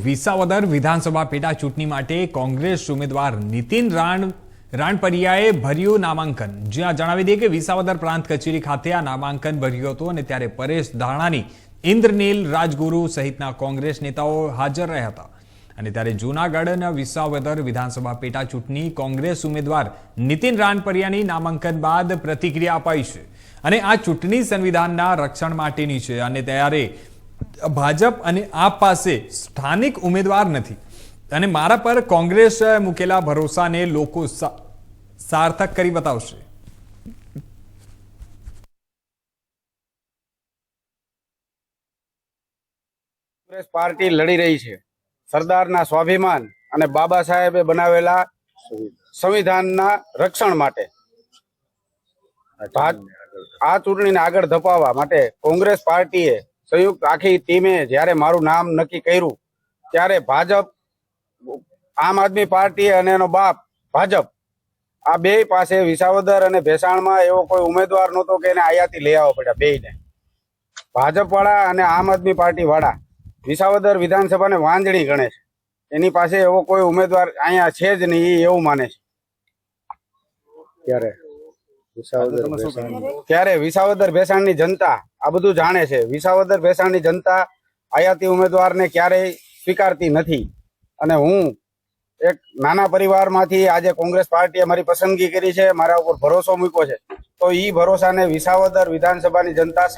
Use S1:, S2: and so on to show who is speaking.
S1: વિસાવદર વિધાનસભા પેટા ચૂંટણી માટે કોંગ્રેસ ઉમેદવાર નીતિન રાણપરિયાએ ભર્યું નામાંકન। જ્યાં જણાવી દઈએ કે વિસાવદર પ્રાંત કચેરી ખાતે આ નામાંકન ભર્યું હતું અને ત્યારે પરેશ ધાનાણી, ઇન્દ્રનીલ રાજગુરુ સહિતના કોંગ્રેસ નેતાઓ હાજર રહ્યા હતા। અને ત્યારે જૂનાગઢના વિસાવદર વિધાનસભા પેટા ચૂંટણી કોંગ્રેસ ઉમેદવાર નીતિન રાણપરિયાની નામાંકન બાદ પ્રતિક્રિયા અપાઈ છે અને આ ચૂંટણી સંવિધાનના રક્ષણ માટેની છે અને ત્યારે ભાજપ અને આપ પાસે સ્થાનિક ઉમેદવાર નથી અને મારા પર કોંગ્રેસ મૂકેલા ભરોસાને લોકો સાર્થક કરી બતાવશે।
S2: કોંગ્રેસ પાર્ટી લડી રહી છે સરદારના સ્વાભિમાન અને બાબા સાહેબે બનાવેલા સંવિધાનના રક્ષણ માટે। આ ચૂંટણીને આગળ ધપાવવા માટે કોંગ્રેસ પાર્ટીએ સંયુક્ત આખી ટીમે જ્યારે મારું નામ નક્કી કર્યું ત્યારે ભાજપ, આમ આદમી પાર્ટી અને એનો બાપ ભાજપ આ બે પાસે વિસાવદર અને ભેસાણમાં એવો કોઈ ઉમેદવાર નહોતો કે એને આયાતી લઈ આવવા પડ્યા બેયને। ભાજપ વાળા અને આમ આદમી પાર્ટી વાળા વિસાવદર વિધાનસભાને વાંજણી ગણે છે, એની પાસે એવો કોઈ ઉમેદવાર અહીંયા છે જ નહીં એવું માને છે। ત્યારે વિસાવદર ભેસાણની જનતા આ બધું જાણે છે। વિસાવદર ભેસાણની જનતા આયાતી ઉમેદવારને ક્યારેય સ્વીકારતી નથી અને હું એક નાના પરિવારમાંથી આજે કોંગ્રેસ પાર્ટીએ મારી પસંદગી કરી છે, મારા ઉપર ભરોસો મૂક્યો છે, તો એ ભરોસાને વિસાવદર વિધાનસભાની જનતા